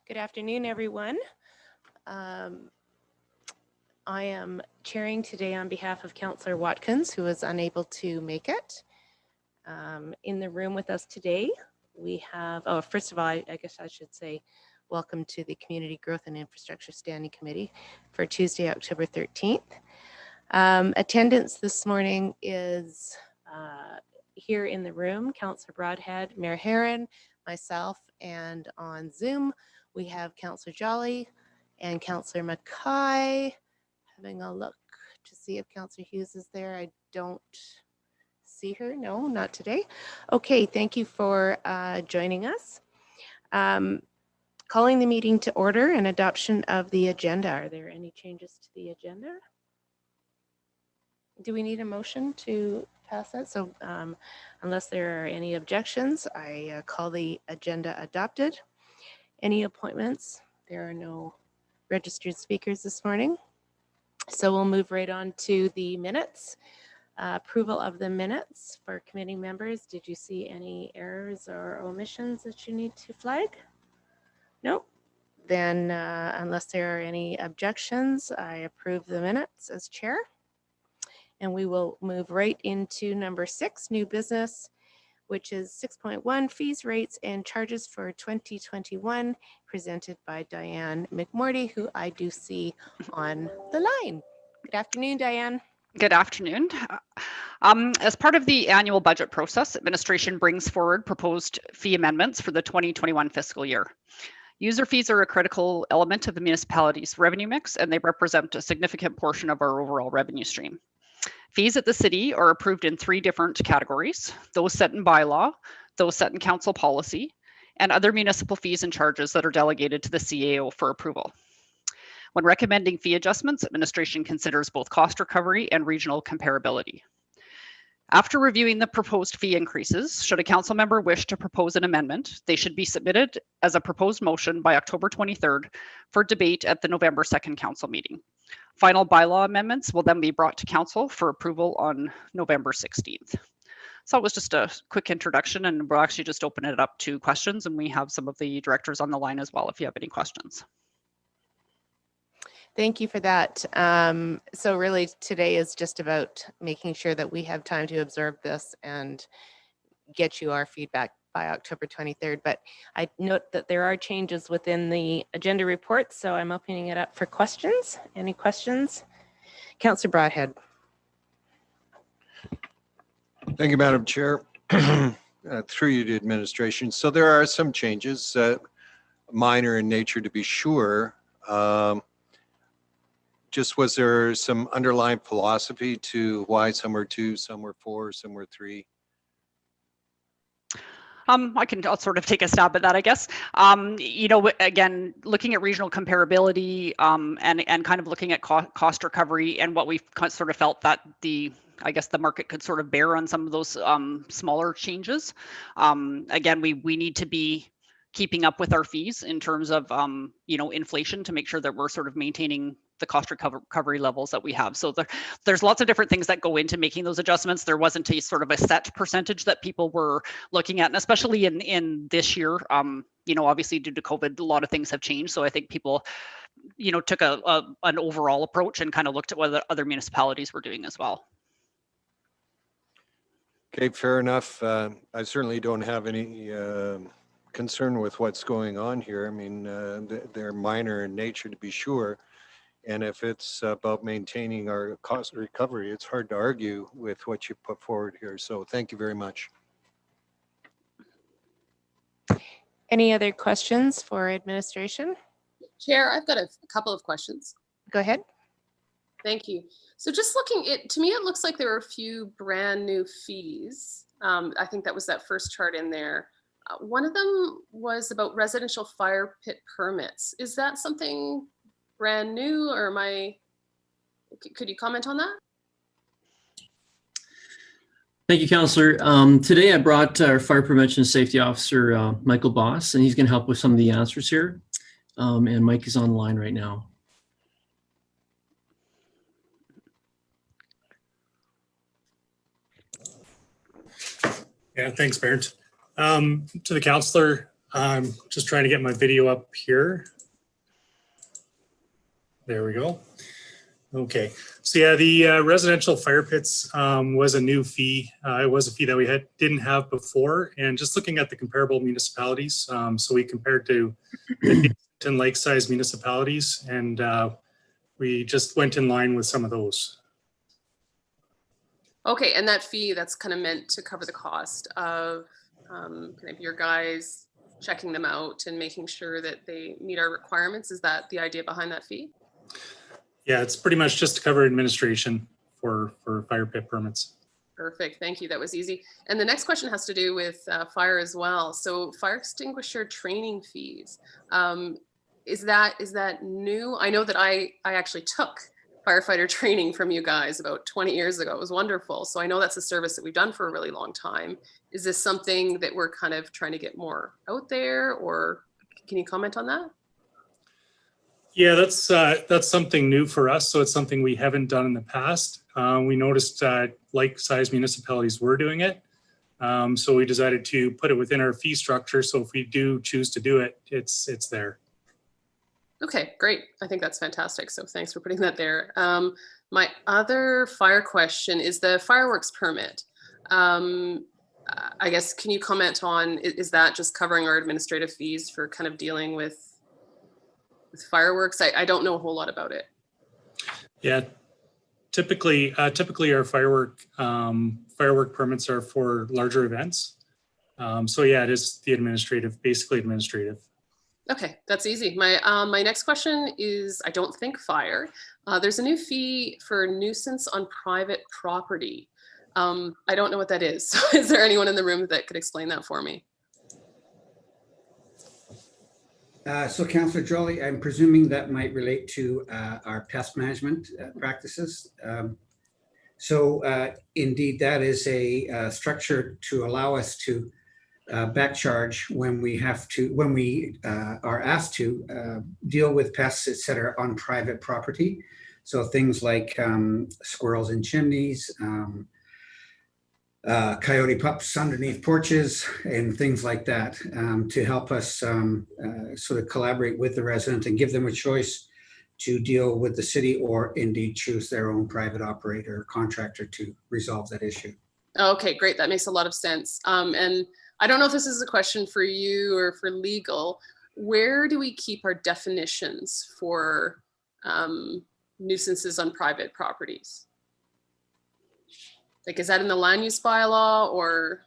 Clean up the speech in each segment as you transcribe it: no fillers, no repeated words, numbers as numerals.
Good afternoon, everyone. I am chairing today on behalf of Councillor Watkins, who is unable to make it. In the room with us today, we have, first of all, I guess I should say, welcome to the Community Growth and Infrastructure Standing Committee for Tuesday, October 13th. Attendance this morning is here in the room, Councillor Broadhead, Mayor Herron, myself, and on Zoom, we have Councillor Jolly and Councillor Mackay. Having a look to see if Councillor Hughes is there. I don't see her. No, not today. Okay, thank you for joining us. Calling the meeting to order and adoption of the agenda. Are there any changes to the agenda? Do we need a motion to pass that? So unless there are any objections, I call the agenda adopted. Any appointments? There are no registered speakers this morning. So we'll move right on to the minutes. Approval of the minutes for committee members. Did you see any errors or omissions that you need to flag? No. Then unless there are any objections, I approve the minutes as chair. And we will move right into number 6, new business, which is 6.1, fees, rates, and charges for 2021, presented by Diane Mcmorty, who I do see on the line. Good afternoon, Diane. Good afternoon. As part of the annual budget process, administration brings forward proposed fee amendments for the 2021 fiscal year. User fees are a critical element of the municipality's revenue mix, and they represent a significant portion of our overall revenue stream. Fees at the city are approved in 3 different categories: those set in bylaw, those set in council policy, and other municipal fees and charges that are delegated to the CAO for approval. When recommending fee adjustments, administration considers both cost recovery and regional comparability. After reviewing the proposed fee increases, should a council member wish to propose an amendment, they should be submitted as a proposed motion by October 23rd for debate at the November 2nd council meeting. Final bylaw amendments will then be brought to council for approval on November 16th. So it was just a quick introduction, and we'll actually just open it up to questions, and we have some of the directors on the line as well if you have any questions. Thank you for that. So really today is just about making sure that we have time to absorb this and get you our feedback by October 23rd. But I note that there are changes within the agenda report, so I'm opening it up for questions. Any questions? Councillor Broadhead. Thank you, Madam Chair. Through you to administration. So there are some changes, minor in nature to be sure. Just was there some underlying philosophy to why some were 2, some were 4, some were 3? I'll sort of take a stab at that, I guess. You know, again, looking at regional comparability and kind of looking at cost recovery and what we've sort of felt that I guess the market could sort of bear on some of those smaller changes. Again, we need to be keeping up with our fees in terms of, you know, inflation to make sure that we're sort of maintaining the cost recovery levels that we have. So there's lots of different things that go into making those adjustments. There wasn't a sort of a set percentage that people were looking at, and especially in this year, you know, obviously due to COVID, a lot of things have changed. So I think people, you know, took an overall approach and kind of looked at what other municipalities were doing as well. Okay, fair enough. I certainly don't have any concern with what's going on here. I mean, they're minor in nature to be sure. And if it's about maintaining our cost recovery, it's hard to argue with what you put forward here. So thank you very much. Any other questions for administration? Chair, I've got a couple of questions. Go ahead. Thank you. So just looking at, to me, it looks like there are a few brand new fees. I think that was that first chart in there. One of them was about residential fire pit permits. Is that something brand new, or could you comment on that? Thank you, Councillor. Today I brought our Fire Prevention and Safety Officer, Michael Boss, and he's going to help with some of the answers here. And Mike is on the line right now. Yeah, thanks, Bernd. To the councillor, I'm just trying to get my video up here. There we go. Okay, so yeah, the residential fire pits was a new fee. It was a fee that we didn't have before, and just looking at the comparable municipalities, so we compared to the and like-sized municipalities, and we just went in line with some of those. Okay, and that fee, that's kind of meant to cover the cost of kind of your guys checking them out and making sure that they meet our requirements. Is that the idea behind that fee? Yeah, it's pretty much just to cover administration for fire pit permits. Perfect, thank you, that was easy. And the next question has to do with fire as well. So fire extinguisher training fees, is that new? I know that I actually took firefighter training from you guys about 20 years ago. It was wonderful. So I know that's a service that we've done for a really long time. Is this something that we're kind of trying to get more out there, or can you comment on that? Yeah, that's something new for us. So it's something we haven't done in the past. We noticed like-sized municipalities were doing it. So we decided to put it within our fee structure. So if we do choose to do it, it's there. Okay, great. I think that's fantastic. So thanks for putting that there. My other fire question is the fireworks permit. I guess, can you comment on, is that just covering our administrative fees for kind of dealing with fireworks? I don't know a whole lot about it. Yeah, typically our firework permits are for larger events. So yeah, it is basically administrative. Okay, that's easy. My next question is, I don't think fire. There's a new fee for nuisance on private property. I don't know what that is. So is there anyone in the room that could explain that for me? So Councillor Jolly, I'm presuming that might relate to our pest management practices. Indeed, that is a structure to allow us to back charge when we are asked to deal with pests, et cetera, on private property. So things like squirrels in chimneys, coyote pups underneath porches and things like that, to help us sort of collaborate with the resident and give them a choice to deal with the city, or indeed choose their own private operator or contractor to resolve that issue. Okay, great. That makes a lot of sense. And I don't know if this is a question for you or for legal. Where do we keep our definitions for nuisances on private properties? Like, is that in the land use bylaw or?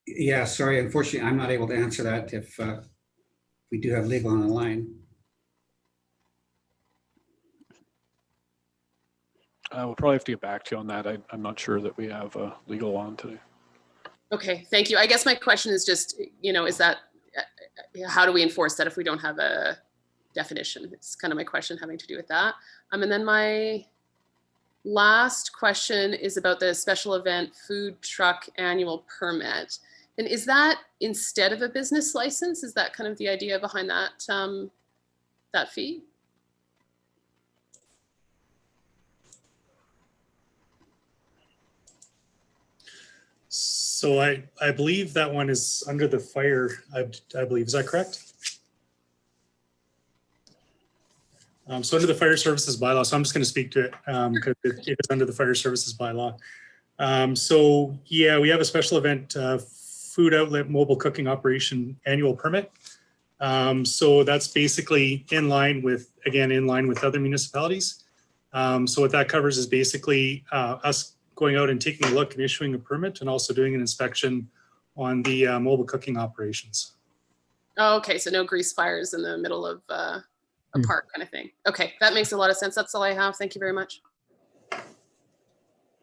Yeah, sorry, unfortunately, I'm not able to answer that if we do have legal on the line. We'll probably have to get back to you on that. I'm not sure that we have legal on today. Okay, thank you. I guess my question is just, is that, how do we enforce that if we don't have a definition? It's kind of my question having to do with that. And then my last question is about the special event food truck annual permit. And is that instead of a business license? Is that kind of the idea behind that, that fee? So I believe that one is under the fire, I believe, is that correct? So under the fire services bylaw, so I'm just going to speak to it because it is under the fire services bylaw. So yeah, we have a special event food outlet mobile cooking operation annual permit. So that's basically in line with other municipalities. So what that covers is basically us going out and taking a look and issuing a permit, and also doing an inspection on the mobile cooking operations. Oh, okay, so no grease fires in the middle of a park kind of thing. Okay, that makes a lot of sense. That's all I have. Thank you very much.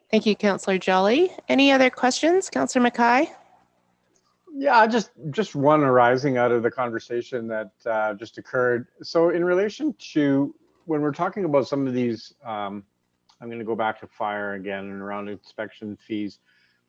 Thank you, Councillor Jolly. Any other questions, Councillor Mackay? Yeah, just one arising out of the conversation that just occurred. So in relation to when we're talking about some of these, I'm going to go back to fire again and around inspection fees,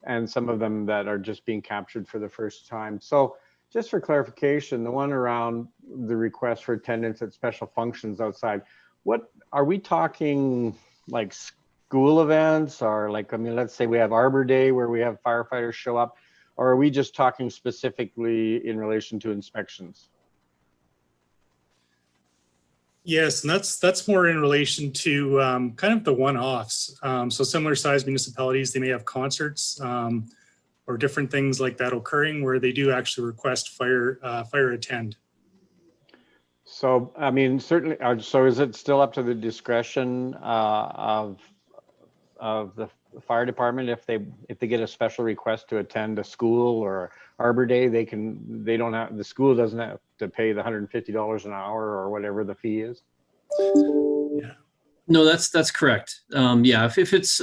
and some of them that are just being captured for the first time. So just for clarification, the one around the request for attendance at special functions outside, what are we talking, like school events, or like, I mean, let's say we have Arbor Day where we have firefighters show up. Or are we just talking specifically in relation to inspections? Yes, and that's more in relation to kind of the one-offs. So similar sized municipalities, they may have concerts or different things like that occurring where they do actually request fire attend. So, I mean, certainly, so is it still up to the discretion of the fire department if they get a special request to attend a school or Arbor Day? The school doesn't have to pay the $150 an hour or whatever the fee is? Yeah. No, that's correct. Yeah, if it's,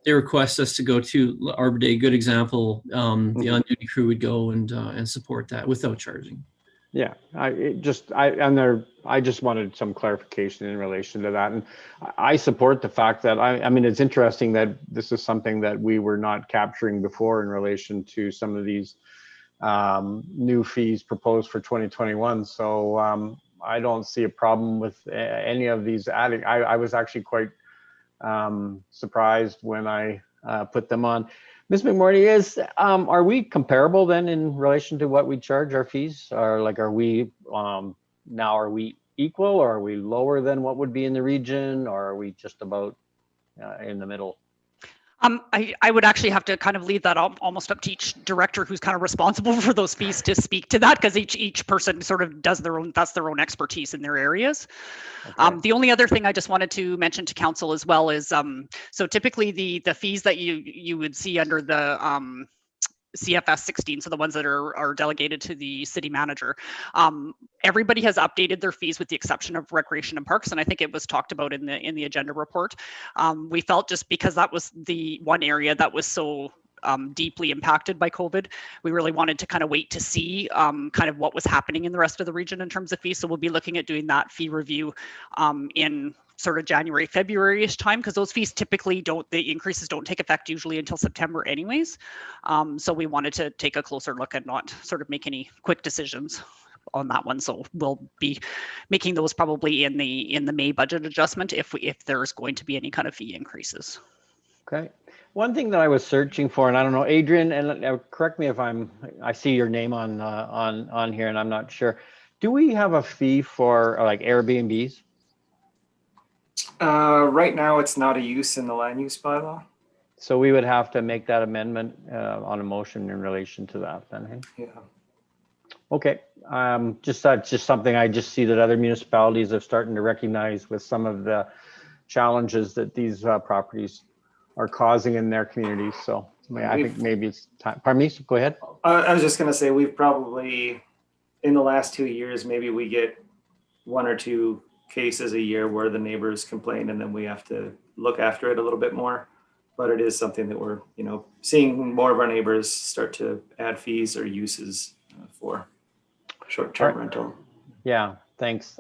they request us to go to Arbor Day, good example, the on-duty crew would go and support that without charging. Yeah, I just wanted some clarification in relation to that. And I support the fact that, I mean, it's interesting that this is something that we were not capturing before in relation to some of these new fees proposed for 2021. So I don't see a problem with any of these adding. I was actually quite surprised when I put them on. Ms. Mcmorty, are we comparable then in relation to what we charge our fees? Or like, are we equal, or are we lower than what would be in the region, or are we just about in the middle? I would actually have to kind of leave that almost up to each director who's kind of responsible for those fees to speak to that, because each person sort of does their own expertise in their areas. Okay. The only other thing I just wanted to mention to council as well is so typically the fees that you would see under the CFS 16, so the ones that are delegated to the city manager. Everybody has updated their fees with the exception of recreation and parks, and I think it was talked about in the agenda report. We felt just because that was the one area that was so deeply impacted by COVID, we really wanted to kind of wait to see kind of what was happening in the rest of the region in terms of fees. So we'll be looking at doing that fee review in sort of January, February-ish time, because those fees typically the increases don't take effect usually until September anyways. So we wanted to take a closer look and not sort of make any quick decisions on that one. So we'll be making those probably in the May budget adjustment if there's going to be any kind of fee increases. Okay. One thing that I was searching for, and I don't know, Adrian, and correct me if I see your name on here and I'm not sure. Do we have a fee for like Airbnbs? Right now, it's not a use in the land use bylaw. So we would have to make that amendment on a motion in relation to that then, hey? Yeah. Okay, that's just something I just see that other municipalities are starting to recognize with some of the challenges that these properties are causing in their communities. So I think maybe it's time. Pardon me, go ahead. I was just gonna say, we've probably, in the last 2 years, maybe we get 1 or 2 cases a year where the neighbors complain, and then we have to look after it a little bit more. But it is something that we're, seeing more of our neighbors start to add fees or uses for short-term rental. Yeah, thanks.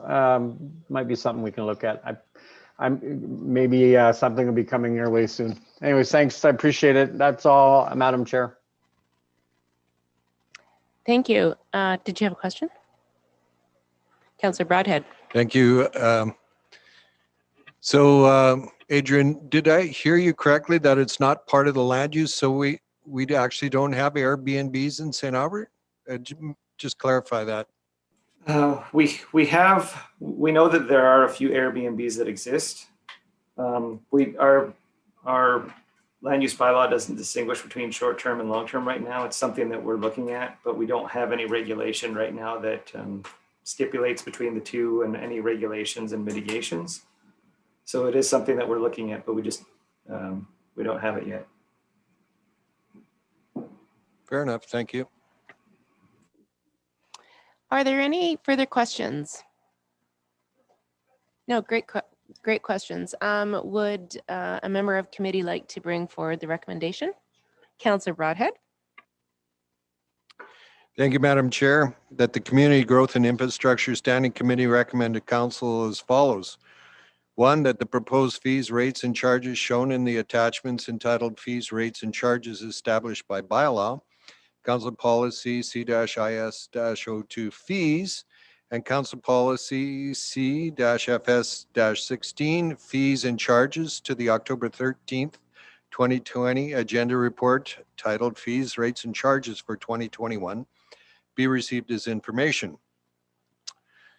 Might be something we can look at. Maybe something will be coming your way soon. Anyways, thanks. I appreciate it. That's all, Madam Chair. Thank you. Did you have a question? Councillor Broadhead. Thank you. Adrian, did I hear you correctly that it's not part of the land use? So we actually don't have Airbnbs in St. Albert? Just clarify that. We know that there are a few Airbnbs that exist. Our land use bylaw doesn't distinguish between short-term and long-term right now. It's something that we're looking at, but we don't have any regulation right now that stipulates between the two and any regulations and mitigations. So it is something that we're looking at, but we just we don't have it yet. Fair enough. Thank you. Are there any further questions? No, great questions. Would a member of committee like to bring forward the recommendation? Councillor Broadhead. Thank you, Madam Chair. That the Community Growth and Infrastructure Standing Committee recommend to Council as follows. 1, that the proposed fees, rates, and charges shown in the attachments entitled Fees, Rates, and Charges established by bylaw, Council Policy C-IS-02 Fees, and Council Policy C-FS-16 Fees and Charges to the October 13th, 2020 agenda report titled Fees, Rates, and Charges for 2021 be received as information.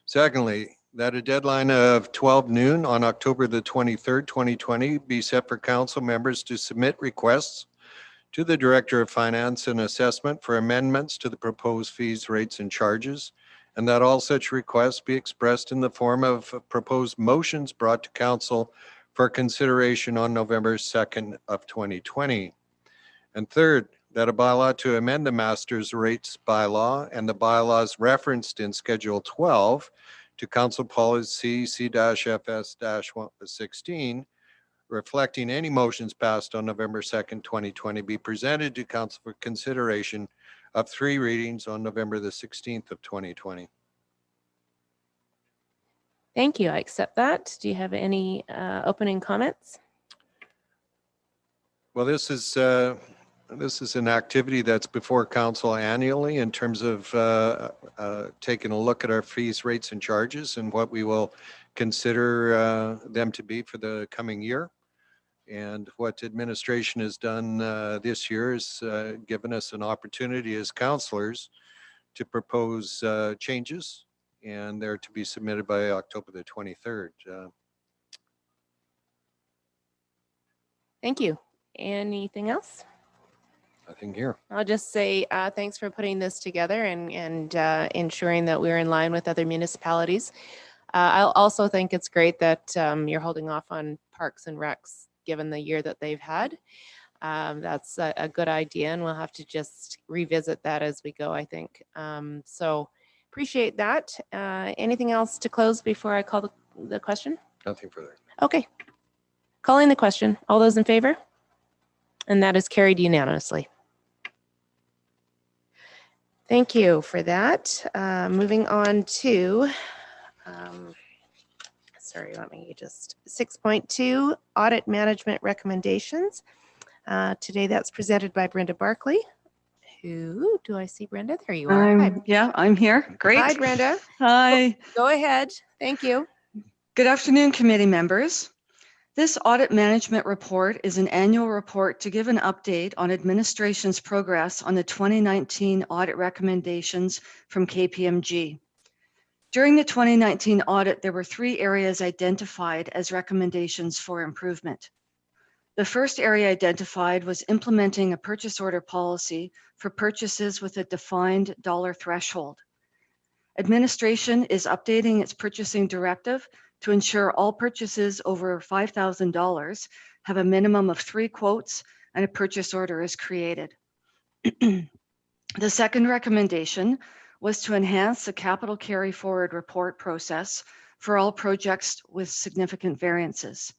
Secondly, that a deadline of 12 noon on October the 23rd, 2020 be set for council members to submit requests to the Director of Finance and Assessment for amendments to the proposed fees, rates, and charges, and that all such requests be expressed in the form of proposed motions brought to council for consideration on November 2nd of 2020. And third, that a bylaw to amend the master's rates bylaw and the bylaws referenced in Schedule 12 to Council Policy C-FS-16, reflecting any motions passed on November 2nd, 2020, be presented to Council for consideration of 3 readings on November the 16th of 2020. Thank you. I accept that. Do you have any opening comments? Well, this is an activity that's before council annually in terms of taking a look at our fees, rates, and charges and what we will consider them to be for the coming year. And what administration has done this year is given us an opportunity as councillors to propose changes, and they're to be submitted by October the 23rd. Thank you. Anything else? Nothing here. I'll just say thanks for putting this together and ensuring that we're in line with other municipalities. I also think it's great that you're holding off on parks and recs given the year that they've had. That's a good idea, and we'll have to just revisit that as we go, I think. So appreciate that. Anything else to close before I call the question? Nothing further. Okay. Calling the question. All those in favor? And that is carried unanimously. Thank you for that. Moving on to, sorry, let me just, 6.2, audit management recommendations. Today that's presented by Brenda Barkley. Who, do I see Brenda? There you are. Hi. Yeah, I'm here. Great. Hi, Brenda. Hi. Go ahead. Thank you. Good afternoon, committee members. This audit management report is an annual report to give an update on administration's progress on the 2019 audit recommendations from KPMG. During the 2019 audit, there were 3 areas identified as recommendations for improvement. The first area identified was implementing a purchase order policy for purchases with a defined dollar threshold. Administration is updating its purchasing directive to ensure all purchases over $5,000 have a minimum of 3 quotes and a purchase order is created. The second recommendation was to enhance the capital carry forward report process for all projects with significant variances.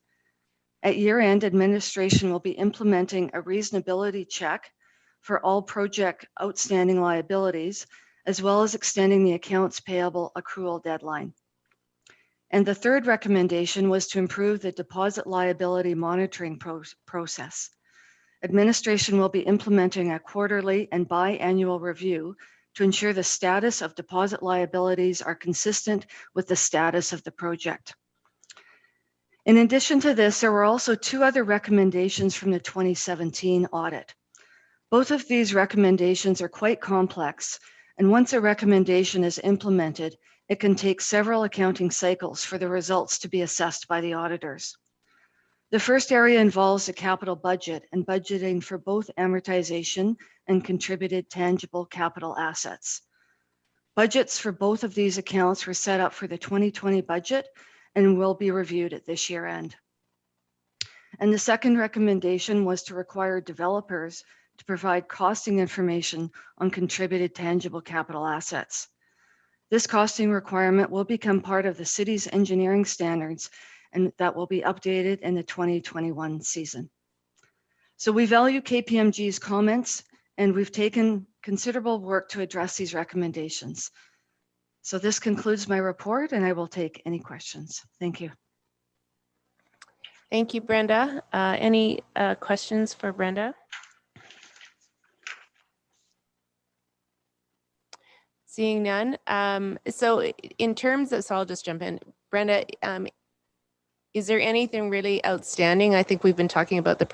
At year end, administration will be implementing a reasonability check for all project outstanding liabilities, as well as extending the accounts payable accrual deadline. And the third recommendation was to improve the deposit liability monitoring process. Administration will be implementing a quarterly and biannual review to ensure the status of deposit liabilities are consistent with the status of the project. In addition to this, there were also 2 other recommendations from the 2017 audit. Both of these recommendations are quite complex, and once a recommendation is implemented, it can take several accounting cycles for the results to be assessed by the auditors. The first area involves the capital budget and budgeting for both amortization and contributed tangible capital assets. Budgets for both of these accounts were set up for the 2020 budget and will be reviewed at this year end. And the second recommendation was to require developers to provide costing information on contributed tangible capital assets. This costing requirement will become part of the city's engineering standards, and that will be updated in the 2021 season. So we value KPMG's comments, and we've taken considerable work to address these recommendations. So this concludes my report, and I will take any questions. Thank you. Thank you, Brenda. Any questions for Brenda? Seeing none. So in terms of, so I'll just jump in. Brenda, is there anything really outstanding? I think we've been talking about the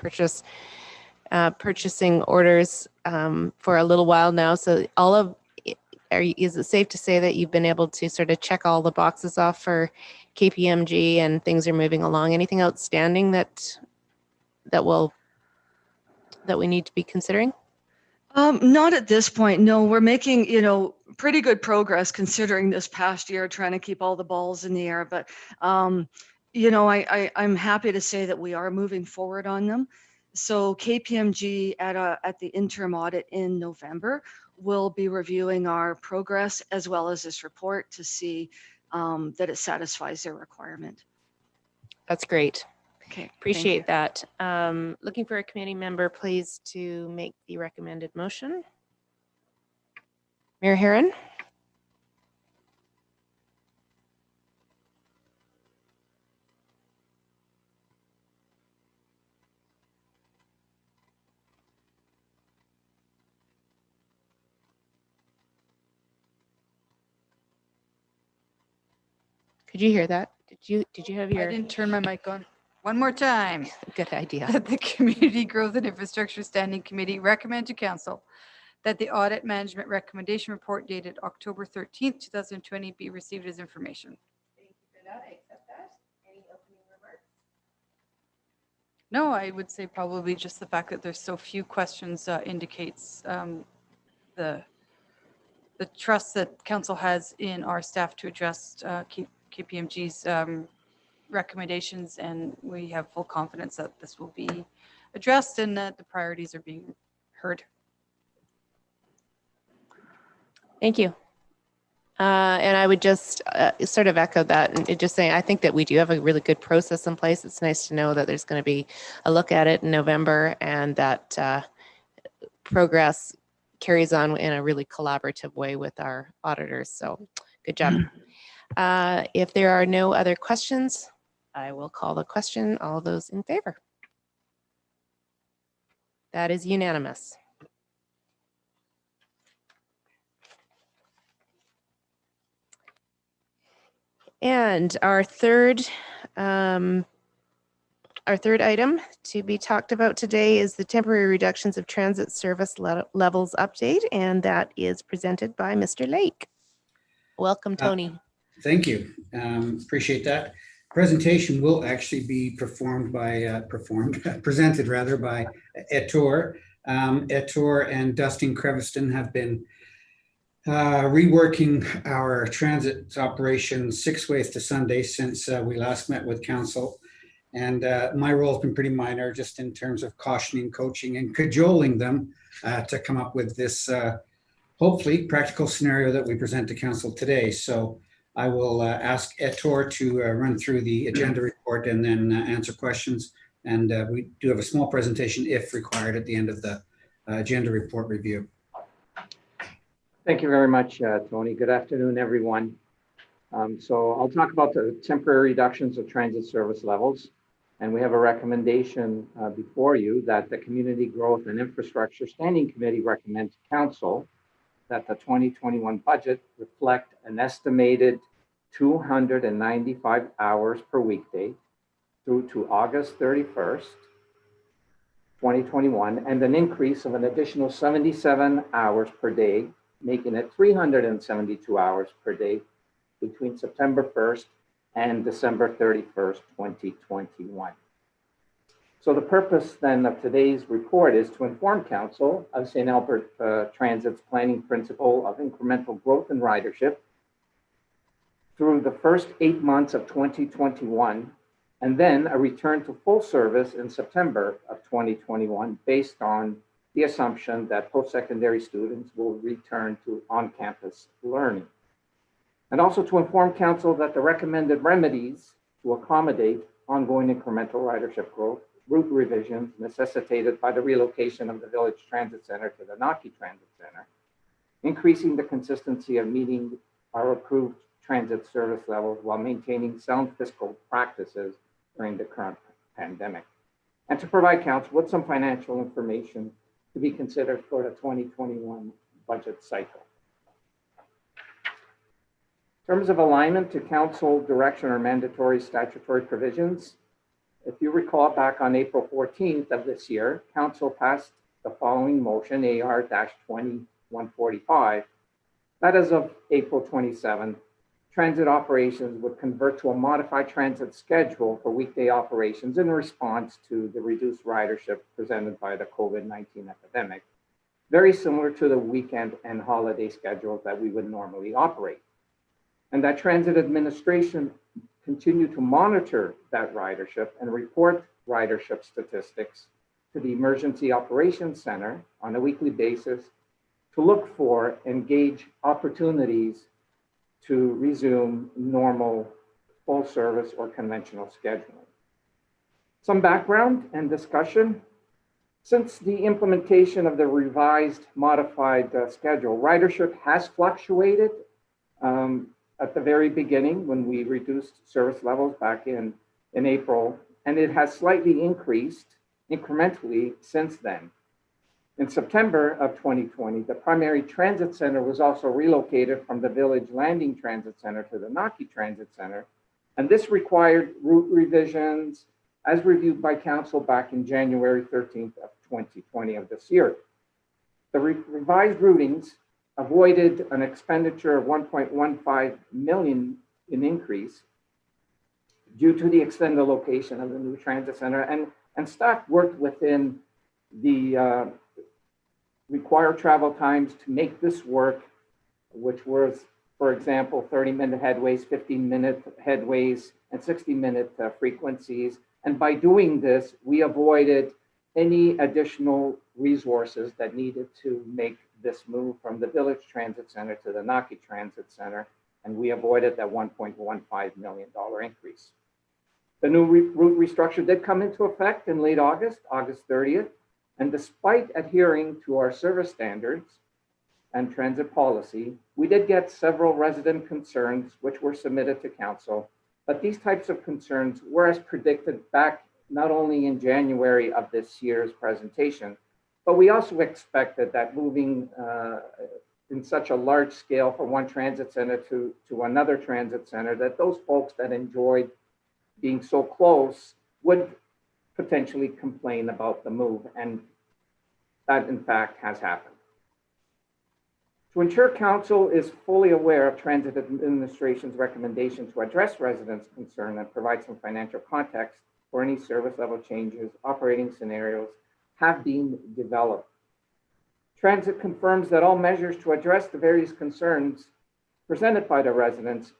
purchasing orders for a little while now. So is it safe to say that you've been able to sort of check all the boxes off for KPMG and things are moving along? Anything outstanding that we need to be considering? Not at this point. No, we're making, pretty good progress considering this past year, trying to keep all the balls in the air. But, I'm happy to say that we are moving forward on them. So KPMG at the interim audit in November will be reviewing our progress as well as this report to see that it satisfies their requirement. That's great. Okay. Appreciate that. Looking for a committee member, please, to make the recommended motion. Mayor Herron? Could you hear that? Did you have your? I didn't turn my mic on. One more time. Good idea. That the Community Growth and Infrastructure Standing Committee recommend to Council that the Audit Management Recommendation Report dated October 13th, 2020 be received as information. Thank you for that. I accept that. Any opening remarks? No, I would say probably just the fact that there's so few questions indicates the trust that Council has in our staff to address KPMG's recommendations, and we have full confidence that this will be addressed and that the priorities are being heard. Thank you. And I would just sort of echo that and just say, I think that we do have a really good process in place. It's nice to know that there's going to be a look at it in November and that progress carries on in a really collaborative way with our auditors. So good job. If there are no other questions, I will call the question. All those in favor? That is unanimous. And our third item to be talked about today is the temporary reductions of transit service levels update, and that is presented by Mr. Lake. Welcome, Tony. Thank you. Appreciate that. Presentation will actually be presented by Ettore. Ettore and Dustin Creviston have been reworking our transit operations 6 ways to Sunday since we last met with council. And my role has been pretty minor, just in terms of cautioning, coaching, and cajoling them to come up with this hopefully practical scenario that we present to council today. So I will ask Ettore to run through the agenda report and then answer questions. And we do have a small presentation if required at the end of the agenda report review. Thank you very much, Tony. Good afternoon, everyone. So I'll talk about the temporary reductions of transit service levels. And we have a recommendation before you that the Community Growth and Infrastructure Standing Committee recommends to Council that the 2021 budget reflect an estimated 295 hours per weekday through to August 31st, 2021, and an increase of an additional 77 hours per day, making it 372 hours per day between September 1st and December 31st, 2021. So the purpose then of today's report is to inform Council of St. Albert Transit's planning principle of incremental growth and ridership through the first 8 months of 2021, and then a return to full service in September of 2021 based on the assumption that post-secondary students will return to on-campus learning. And also to inform Council that the recommended remedies to accommodate ongoing incremental ridership growth, route revisions necessitated by the relocation of the Village Transit Center to the Naki Transit Center, increasing the consistency of meeting our approved transit service levels while maintaining sound fiscal practices during the current pandemic, and to provide Council with some financial information to be considered for the 2021 budget cycle. In terms of alignment to council direction or mandatory statutory provisions, if you recall, back on April 14th of this year, council passed the following motion, AR-2145, that as of April 27th, transit operations would convert to a modified transit schedule for weekday operations in response to the reduced ridership presented by the COVID-19 epidemic, very similar to the weekend and holiday schedules that we would normally operate. And that transit administration continue to monitor that ridership and report ridership statistics to the Emergency Operations Center on a weekly basis to look for and gauge opportunities to resume normal full service or conventional scheduling. Some background and discussion. Since the implementation of the revised modified schedule, ridership has fluctuated at the very beginning when we reduced service levels back in April, and it has slightly increased incrementally since then. In September of 2020, the primary transit center was also relocated from the Village Landing Transit Center to the Naki Transit Center, and this required route revisions as reviewed by council back in January 13th of 2020 of this year. The revised routings avoided an expenditure of 1.15 million in increase due to the extended location of the new transit center, and staff worked within the required travel times to make this work, which was, for example, 30-minute headways, 15-minute headways, and 60-minute frequencies. And by doing this, we avoided any additional resources that needed to make this move from the Village Transit Center to the Naki Transit Center, and we avoided that $1.15 million increase. The new route restructure did come into effect in late August, August 30th, and despite adhering to our service standards and transit policy, we did get several resident concerns which were submitted to council, but these types of concerns were as predicted back not only in January of this year's presentation, but we also expected that moving in such a large scale from one transit center to another transit center, that those folks that enjoyed being so close would potentially complain about the move, and that in fact has happened. To ensure council is fully aware of transit administration's recommendation to address residents' concern and provide some financial context for any service level changes, operating scenarios have been developed. Transit confirms that all measures to address the various concerns presented by the residents,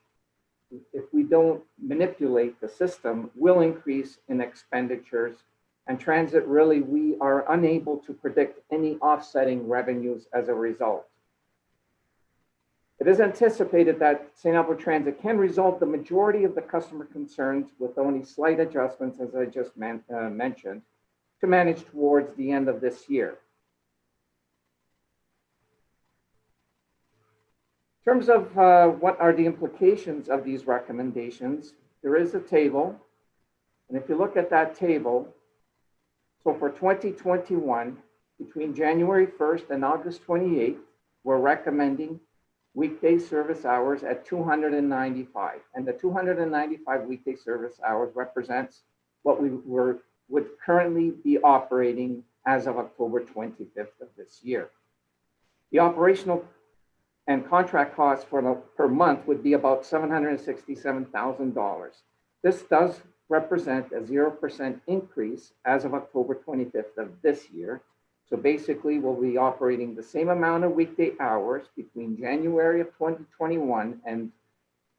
if we don't manipulate the system, will increase in expenditures, and transit really, we are unable to predict any offsetting revenues as a result. It is anticipated that St. Albert Transit can resolve the majority of the customer concerns with only slight adjustments, as I just mentioned, to manage towards the end of this year. In terms of what are the implications of these recommendations, there is a table. And if you look at that table, so for 2021, between January 1st and August 28th, we're recommending weekday service hours at 295. And the 295 weekday service hours represents what we would currently be operating as of October 25th of this year. The operational and contract costs per month would be about $767,000. This does represent a 0% increase as of October 25th of this year. So basically, we'll be operating the same amount of weekday hours between January of 2021 and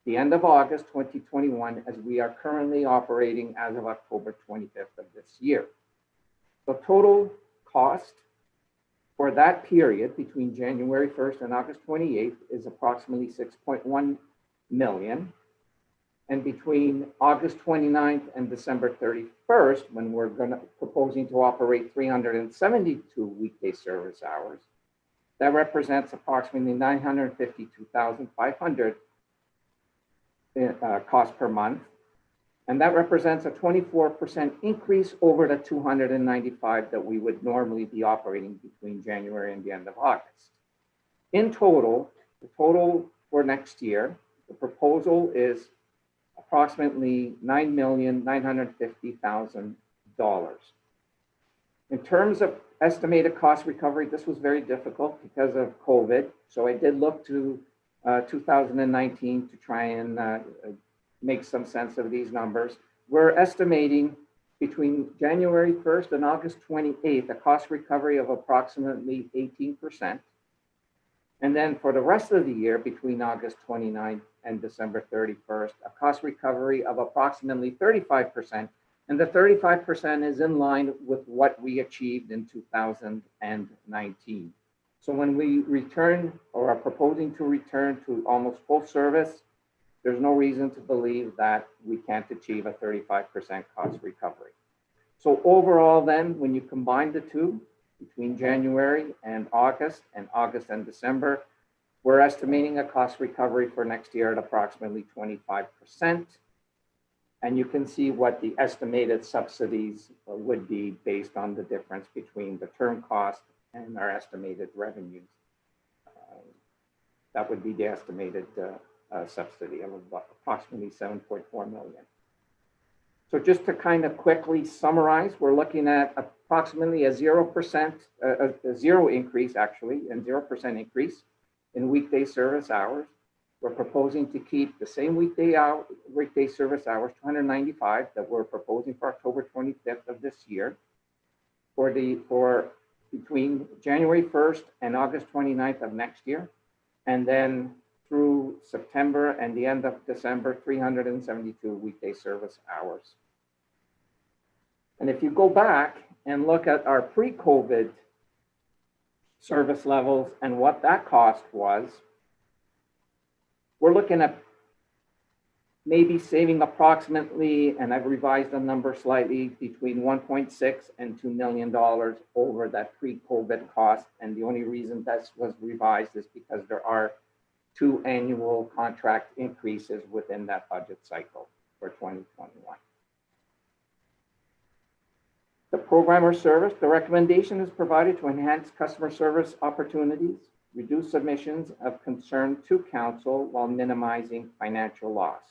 the end of August 2021 as we are currently operating as of October 25th of this year. The total cost for that period between January 1st and August 28th is approximately $6.1 million. And between August 29th and December 31st, when we're proposing to operate 372 weekday service hours, that represents approximately $952,500 cost per month. And that represents a 24% increase over the 295 that we would normally be operating between January and the end of August. In total, the total for next year The proposal is approximately $9,950,000. In terms of estimated cost recovery, this was very difficult because of COVID. So I did look to 2019 to try and make some sense of these numbers. We're estimating between January 1st and August 28th, a cost recovery of approximately 18%. And then for the rest of the year, between August 29th and December 31st, a cost recovery of approximately 35%. And the 35% is in line with what we achieved in 2019. So when we return or are proposing to return to almost full service, there's no reason to believe that we can't achieve a 35% cost recovery. So overall then, when you combine the two, between January and August and December, we're estimating a cost recovery for next year at approximately 25%. And you can see what the estimated subsidies would be based on the difference between the term cost and our estimated revenues. That would be the estimated subsidy of approximately 7.4 million. So just to kind of quickly summarize, we're looking at approximately a 0%, a zero increase actually, and 0% increase in weekday service hours. We're proposing to keep the same weekday service hours, 295, that we're proposing for October 25th of this year. For between January 1st and August 29th of next year, and then through September and the end of December, 372 weekday service hours. And if you go back and look at our pre-COVID service levels and what that cost was, we're looking at maybe saving approximately, and I've revised the number slightly, between 1.6 and $2 million over that pre-COVID cost. And the only reason that was revised is because there are 2 annual contract increases within that budget cycle for 2021. The program or service, the recommendation is provided to enhance customer service opportunities, reduce submissions of concern to council while minimizing financial loss.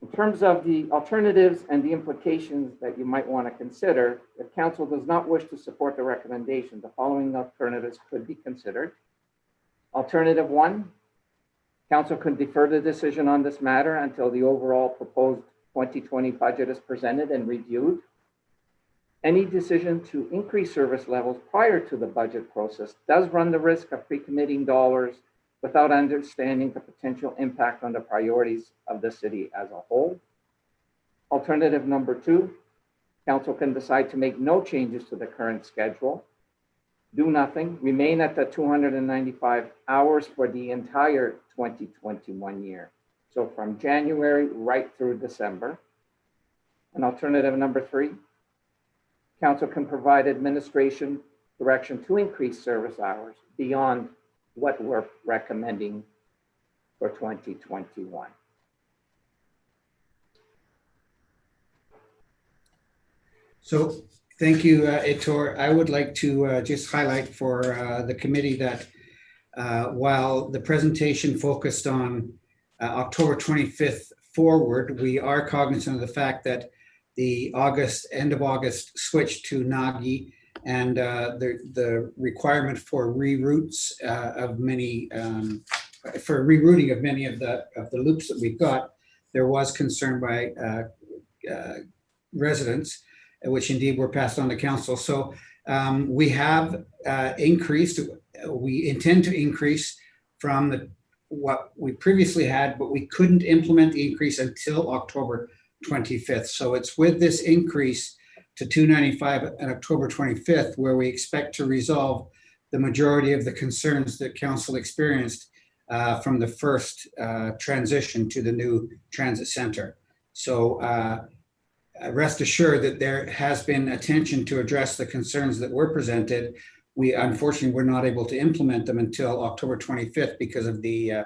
In terms of the alternatives and the implications that you might want to consider, if council does not wish to support the recommendation, the following alternatives could be considered. Alternative 1, council could defer the decision on this matter until the overall proposed 2020 budget is presented and reviewed. Any decision to increase service levels prior to the budget process does run the risk of pre-committing dollars without understanding the potential impact on the priorities of the city as a whole. Alternative number 2, council can decide to make no changes to the current schedule, do nothing, remain at the 295 hours for the entire 2021 year. So from January right through December. And alternative number 3, council can provide administration direction to increase service hours beyond what we're recommending for 2021. So thank you, Ettore. I would like to just highlight for the committee that while the presentation focused on October 25th forward, we are cognizant of the fact that the end of August switch to NAGI and the requirement for reroutes of many, for rerouting of many of the loops that we've got, there was concern by residents, which indeed were passed on to council. So we have increased, we intend to increase from what we previously had, but we couldn't implement the increase until October 25th. So it's with this increase to 295 on October 25th, where we expect to resolve the majority of the concerns that council experienced from the first transition to the new transit center. So rest assured that there has been attention to address the concerns that were presented. We unfortunately were not able to implement them until October 25th because of the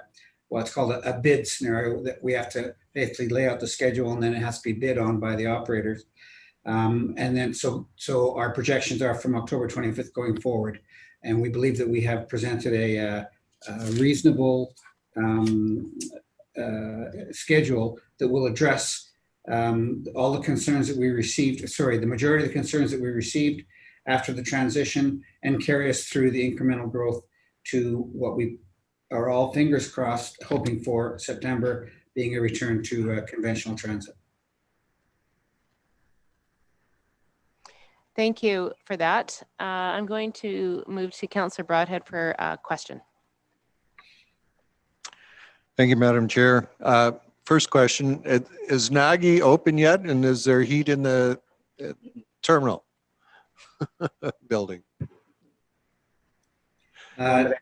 what's called a bid scenario, that we have to basically lay out the schedule and then it has to be bid on by the operators. And then so our projections are from October 25th going forward. And we believe that we have presented a reasonable schedule that will address all the concerns that we received, sorry, the majority of the concerns that we received after the transition, and carry us through the incremental growth to what we are all, fingers crossed, hoping for September being a return to conventional transit. Thank you for that. I'm going to move to Councillor Broadhead for a question. Thank you, Madam Chair. First question, is Nagy open yet, and is there heat in the terminal building? Okay, go ahead.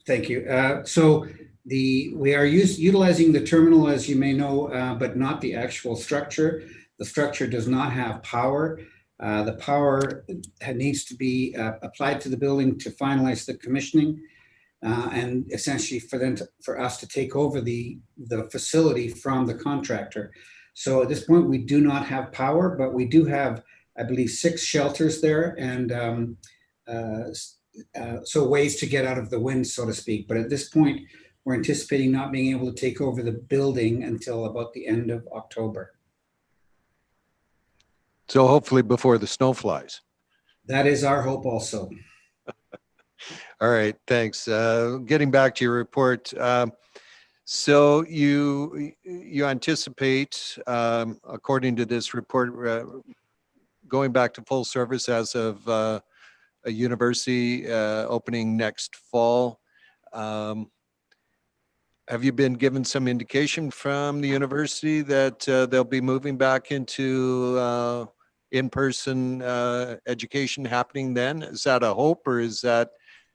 Thank you. So we are utilizing the terminal, as you may know, but not the actual structure. The structure does not have power. The power needs to be applied to the building to finalize the commissioning, and essentially for us to take over the facility from the contractor. So at this point, we do not have power, but we do have, I believe, 6 shelters there, and so ways to get out of the wind, so to speak. But at this point, we're anticipating not being able to take over the building until about the end of October. So hopefully before the snow flies. That is our hope also. All right, thanks. Getting back to your report. So you anticipate, according to this report, going back to full service as of a university opening next fall. Have you been given some indication from the university that they'll be moving back into in-person education happening then? Is that a hope, or is that,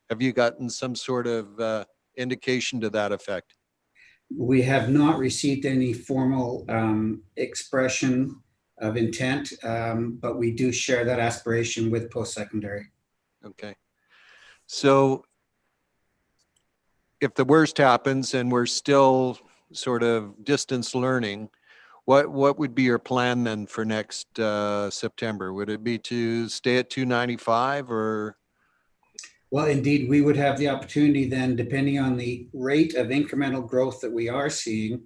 have you gotten some sort of indication to that effect? We have not received any formal expression of intent, but we do share that aspiration with post-secondary. Okay. So if the worst happens and we're still sort of distance learning, what would be your plan then for next September? Would it be to stay at 295 or? Well, indeed, we would have the opportunity then, depending on the rate of incremental growth that we are seeing,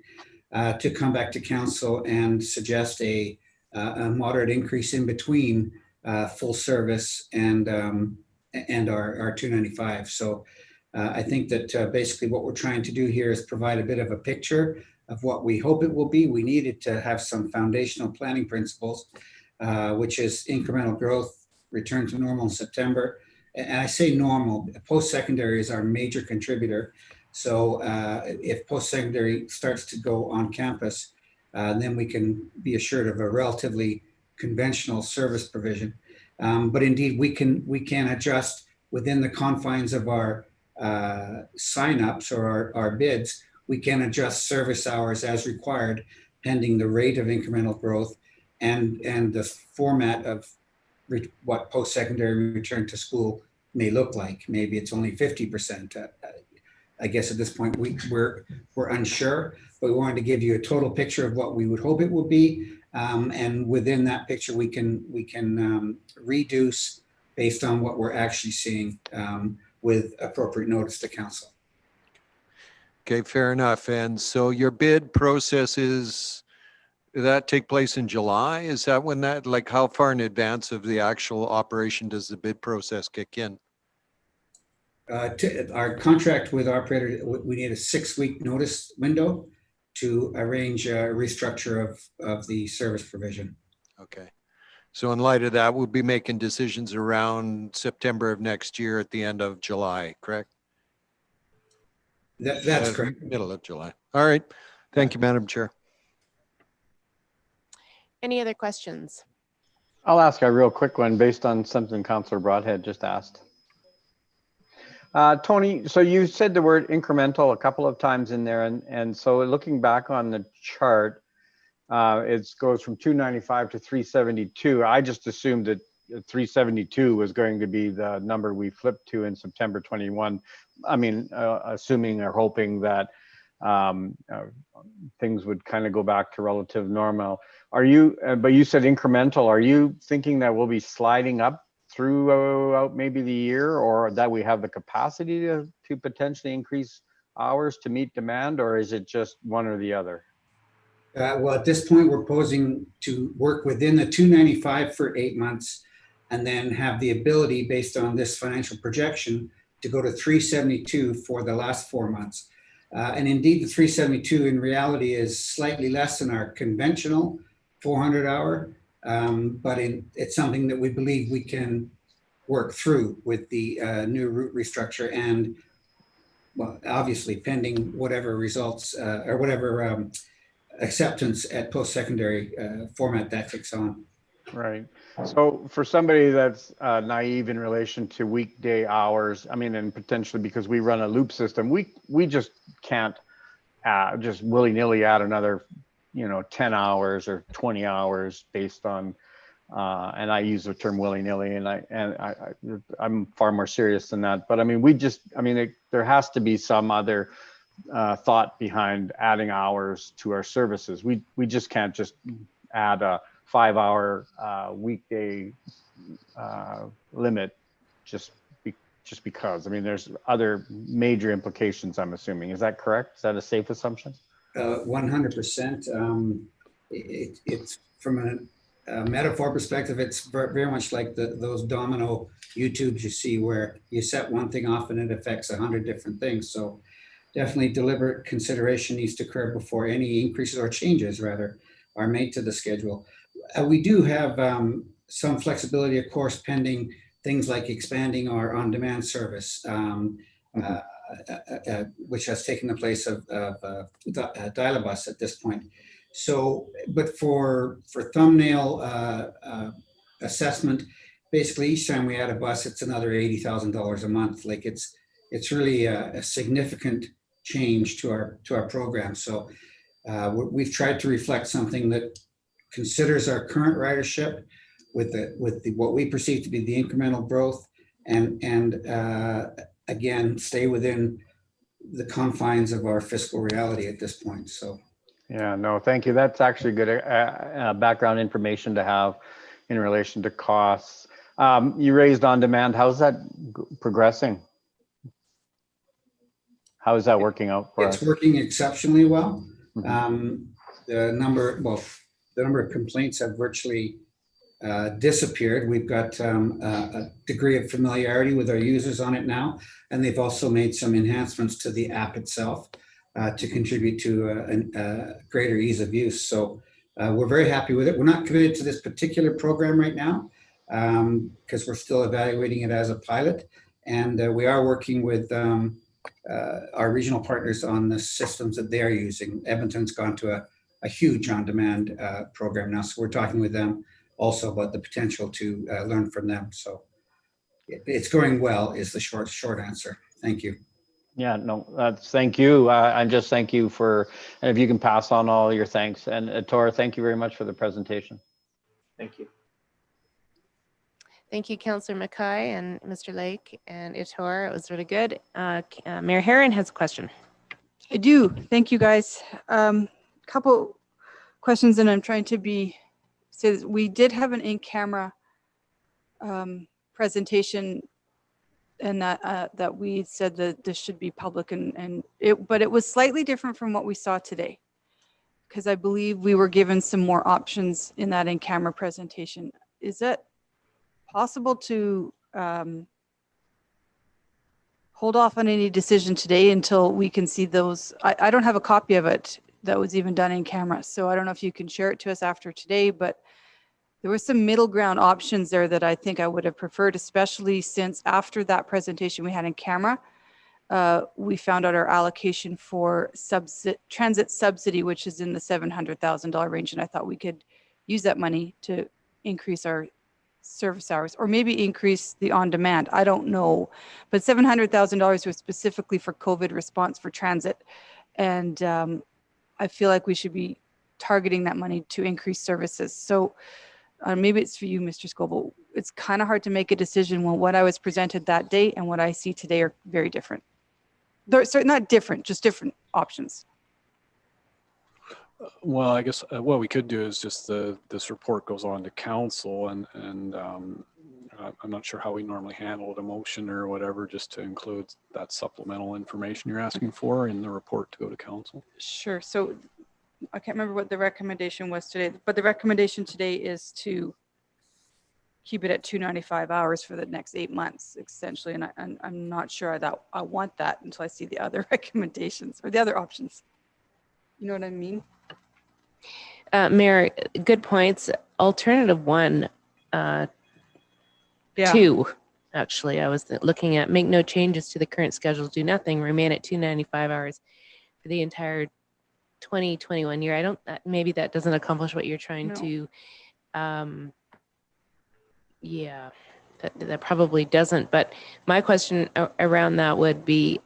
to come back to council and suggest a moderate increase in between full service and our 295. So I think that basically what we're trying to do here is provide a bit of a picture of what we hope it will be. We needed to have some foundational planning principles, which is incremental growth, return to normal in September. And I say normal, post-secondary is our major contributor. So if post-secondary starts to go on campus, then we can be assured of a relatively conventional service provision. But indeed, we can adjust within the confines of our signups or our bids. We can adjust service hours as required, pending the rate of incremental growth and the format of what post-secondary return to school may look like. Maybe it's only 50%. I guess at this point we're unsure, but we wanted to give you a total picture of what we would hope it will be, and within that picture we can reduce based on what we're actually seeing with appropriate notice to council. Okay, fair enough. And so your bid process did that take place in July? Is that when that, like, how far in advance of the actual operation does the bid process kick in? Our contract with our operator, we need a 6-week notice window to arrange a restructure of the service provision. Okay. So in light of that, we'll be making decisions around September of next year at the end of July, correct? That's correct. Middle of July. All right. Thank you, Madam Chair. Any other questions? I'll ask a real quick one based on something Councillor Broadhead just asked. Tony, so you said the word incremental a couple of times in there, and so looking back on the chart, it goes from 295 to 372. I just assumed that 372 was going to be the number we flipped to in September 21. I mean, assuming or hoping that things would kind of go back to relative normal. Are you, but you said incremental, are you thinking that we'll be sliding up throughout maybe the year, or that we have the capacity to potentially increase hours to meet demand, or is it just one or the other? Well, at this point, we're proposing to work within the 295 for 8 months and then have the ability, based on this financial projection, to go to 372 for the last 4 months. And indeed, the 372 in reality is slightly less than our conventional 400 hour, but it's something that we believe we can work through with the new route restructure and, well, obviously pending whatever results or whatever acceptance at post-secondary format that takes on. Right. So for somebody that's naive in relation to weekday hours, I mean, and potentially because we run a loop system, we just can't just willy-nilly add another, 10 hours or 20 hours based on, and I use the term willy-nilly, and I'm far more serious than that. But I mean, there has to be some other thought behind adding hours to our services. We just can't just add a 5-hour weekday limit just because. I mean, there's other major implications, I'm assuming. Is that correct? Is that a safe assumption? 100%. It's from a metaphor perspective, it's very much like those domino YouTubes you see where you set one thing off and it affects 100 different things. So definitely deliberate consideration needs to occur before any increases or changes, rather, are made to the schedule. We do have some flexibility, of course, pending things like expanding our on-demand service, which has taken the place of Dial-A-Bus at this point. So, but for thumbnail assessment, basically each time we add a bus, it's another $80,000 a month. Like it's really a significant change to our program. So we've tried to reflect something that considers our current ridership with what we perceive to be the incremental growth, and again stay within the confines of our fiscal reality at this point. So yeah, no, thank you. That's actually good background information to have in relation to costs. You raised on demand. How's that progressing? How is that working out for us? It's working exceptionally well. The number of complaints have virtually disappeared. We've got a degree of familiarity with our users on it now, and they've also made some enhancements to the app itself to contribute to a greater ease of use. So we're very happy with it. We're not committed to this particular program right now because we're still evaluating it as a pilot, and we are working with our regional partners on the systems that they're using. Edmonton's gone to a huge on-demand program now, so we're talking with them also about the potential to learn from them. So it's going well is the short answer. Thank you. Yeah, no, thank you. And just thank you and if you can pass on all your thanks. And Tora, thank you very much for the presentation. Thank you. Thank you, Councillor Mackay and Mr. Lake and Itor. It was really good. Mayor Herron has a question. I do. Thank you, guys. Couple questions, and I'm trying to say we did have an in-camera presentation, and that we said that this should be public, but it was slightly different from what we saw today, because I believe we were given some more options in that in-camera presentation. Is that possible to hold off on any decision today until we can see those? I don't have a copy of it that was even done in camera, so I don't know if you can share it to us after today, but there were some middle ground options there that I think I would have preferred, especially since after that presentation we had in camera, we found out our allocation for transit subsidy, which is in the $700,000 range, and I thought we could use that money to increase our service hours, or maybe increase the on-demand. I don't know, but $700,000 was specifically for COVID response for transit, and I feel like we should be targeting that money to increase services. So maybe it's for you, Mr. Scoble. It's kind of hard to make a decision when what I was presented that day and what I see today are very different. They're not different, just different options. Well, I guess what we could do is just this report goes on to council, and I'm not sure how we normally handle a motion or whatever, just to include that supplemental information you're asking for in the report to go to council. Sure. So I can't remember what the recommendation was today, but the recommendation today is to keep it at 295 hours for the next 8 months, essentially. And I'm not sure that I want that until I see the other recommendations or the other options. You know what I mean? Mayor, good points. Alternative one, two, actually, I was looking at make no changes to the current schedule, do nothing, remain at 295 hours for the entire 2021 year. I don't, maybe that doesn't accomplish what you're trying to, yeah, that probably doesn't. But my question around that would be,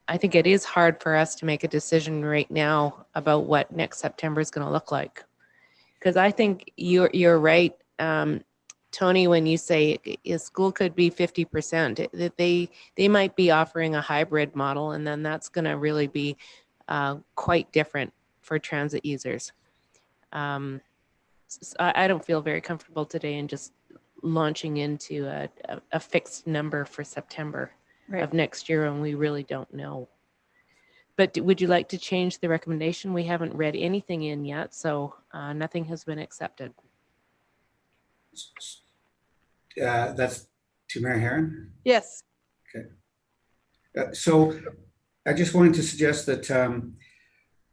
I think it is hard for us to make a decision right now about what next September is going to look like. Because I think you're right, Tony, when you say a school could be 50%, that they might be offering a hybrid model, and then that's going to really be quite different for transit users. I don't feel very comfortable today in just launching into a fixed number for September of next year, and we really don't know. But would you like to change the recommendation? We haven't read anything in yet, so nothing has been accepted. That's to Mayor Herron? Yes. Okay. So I just wanted to suggest that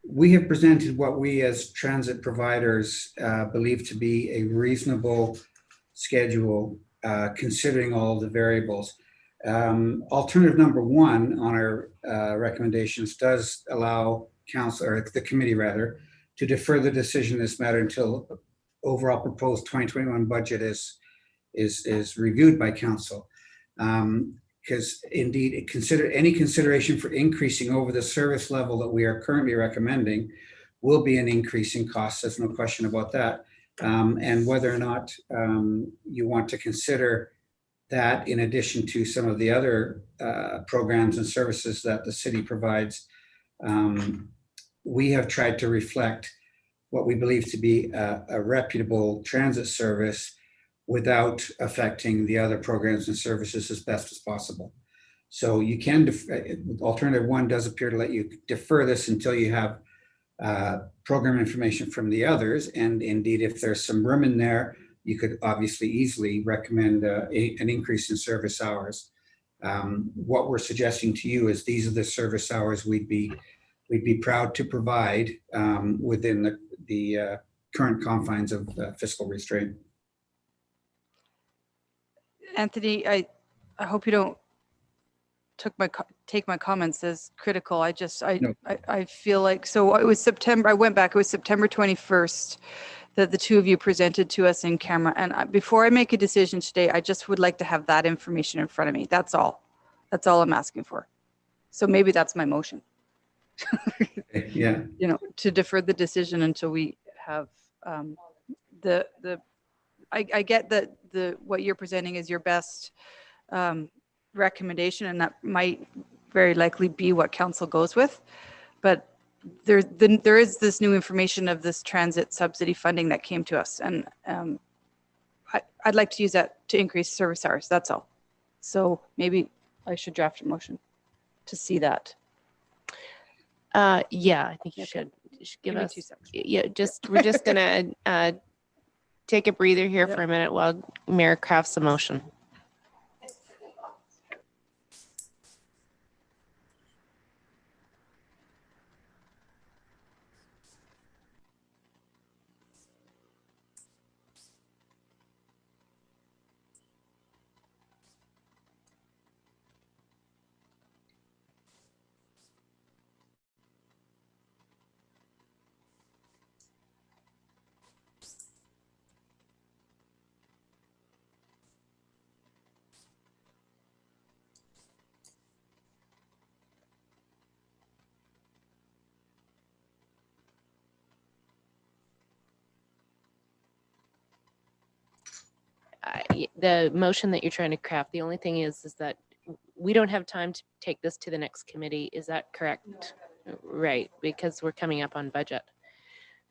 we have presented what we as transit providers believe to be a reasonable schedule, considering all the variables. Alternative number one on our recommendations does allow council, or the committee rather, to defer the decision in this matter until overall proposed 2021 budget is reviewed by council. Because indeed, any consideration for increasing over the service level that we are currently recommending will be an increase in costs. There's no question about that. And whether or not you want to consider that in addition to some of the other programs and services that the city provides, we have tried to reflect what we believe to be a reputable transit service without affecting the other programs and services as best as possible. So you can, alternative one does appear to let you defer this until you have program information from the others. And indeed, if there's some room in there, you could obviously easily recommend an increase in service hours. What we're suggesting to you is these are the service hours we'd be proud to provide within the current confines of fiscal restraint. Anthony, I hope you don't take my comments as critical. I feel like, so it was September, I went back, it was September 21st that the two of you presented to us in camera. And before I make a decision today, I just would like to have that information in front of me. That's all. That's all I'm asking for. So maybe that's my motion. Yeah. You know, to defer the decision until we have I get that what you're presenting is your best recommendation, and that might very likely be what council goes with. But there is this new information of this transit subsidy funding that came to us, and I'd like to use that to increase service hours. That's all. So maybe I should draft a motion to see that. Yeah, I think you should. You should give us 2 seconds. Yeah, we're just gonna take a breather here for a minute while Mayor crafts a motion. The motion that you're trying to craft, the only thing is that we don't have time to take this to the next committee. Is that correct? Right, because we're coming up on budget.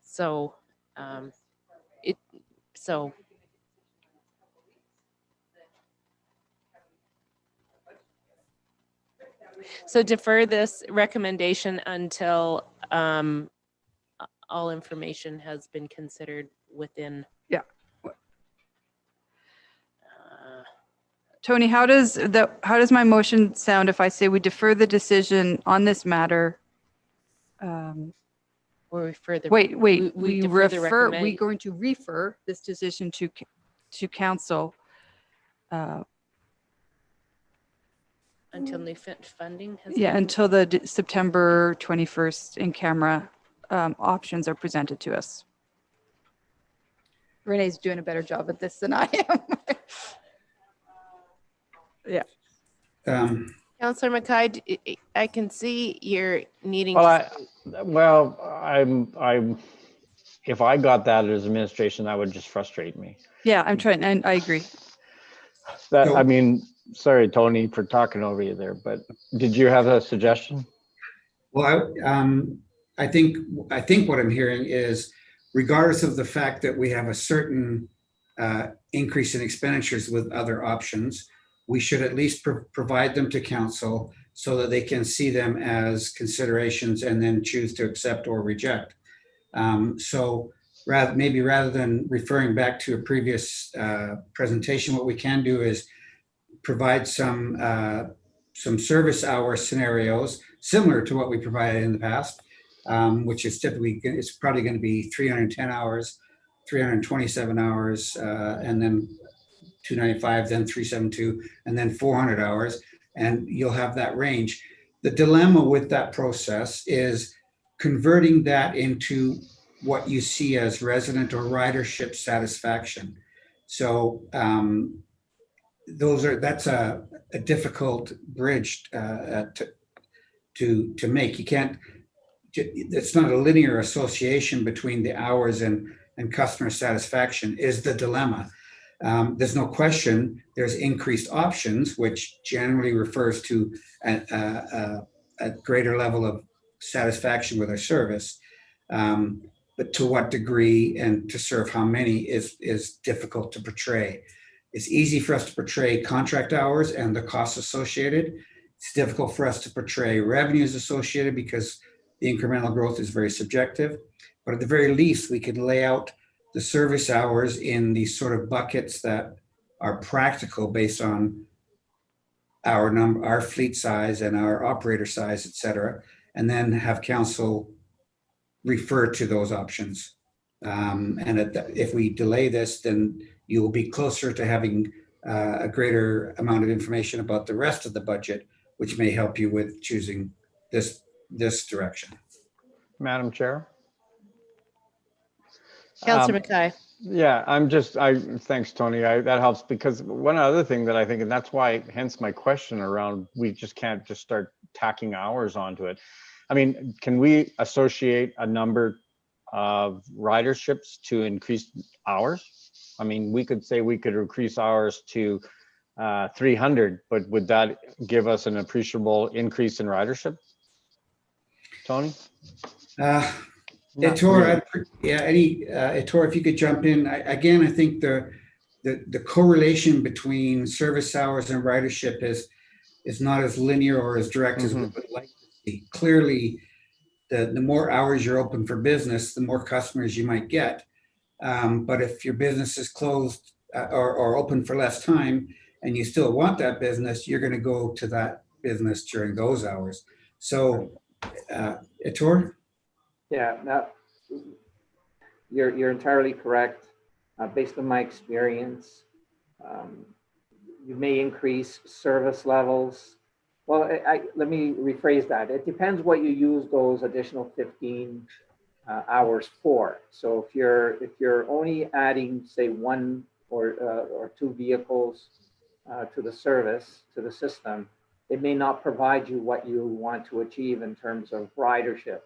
So So defer this recommendation until all information has been considered within. Yeah. uh, Tony, how does my motion sound if I say we defer the decision on this matter? Or refer the. Wait, we we defer the refer, recommend- we're going to refer this decision to council. Until new funding has. Yeah, been until the September 21st in camera options are presented to us. Renee's doing a better job at this than I am. Yeah. Councillor Mackay, I can see you're needing. Well, I'm, if I got that as administration, that would just frustrate me. Yeah, I'm trying, and I agree. That, I mean, sorry, Tony, for talking over you there, but did you have a suggestion? Well, I think what I'm hearing is, regardless of the fact that we have a certain increase in expenditures with other options, we should at least provide them to council so that they can see them as considerations and then choose to accept or reject. So rather than referring back to a previous presentation, what we can do is provide some service hour scenarios similar to what we provided in the past, which is typically, it's probably going to be 310 hours, 327 hours, and then 295, then 372, and then 400 hours, and you'll have that range. The dilemma with that process is converting that into what you see as resident or ridership satisfaction. So that's a difficult bridge to make. You can't. It's not a linear association between the hours and customer satisfaction is the dilemma. There's no question there's increased options, which generally refers to a greater level of satisfaction with our service. But to what degree and to serve how many is difficult to portray. It's easy for us to portray contract hours and the costs associated. It's difficult for us to portray revenues associated because the incremental growth is very subjective. But at the very least, we can lay out the service hours in these sort of buckets that are practical based on our fleet size and our operator size, et cetera, and then have council refer to those options. If we delay this, then you will be closer to having a greater amount of information about the rest of the budget, which may help you with choosing this direction. Madam Chair? Councillor Mackay. Yeah, thanks, Tony. That helps, because one other thing that I think, and that's why, hence my question around, we just can't just start tacking hours onto it. I mean, can we associate a number of riderships to increase hours? I mean, we could say we could increase hours to 300, but would that give us an appreciable increase in ridership? Tony? Ettore, Ettore, if you could jump in. I think the correlation between service hours and ridership is not as linear or as direct as we would like to see. Clearly, the more hours you're open for business, the more customers you might get. But if your business is closed or open for less time and you still want that business, you're going to go to that business during those hours. So, Ettore? Yeah, now you're entirely correct. Based on my experience, you may increase service levels. Well, let me rephrase that. It depends what you use those additional 15 hours for. So if you're only adding, say, one or two vehicles to the service, to the system, it may not provide you what you want to achieve in terms of ridership.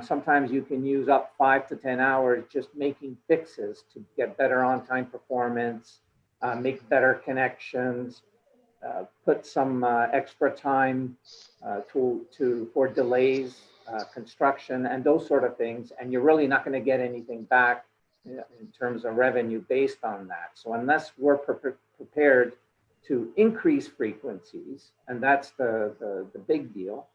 Sometimes you can use up 5 to 10 hours just making fixes to get better on-time performance, make better connections, put some extra time for delays, construction, and those sort of things. And you're really not going to get anything back in terms of revenue based on that. So unless we're prepared to increase frequencies, and that's the big deal,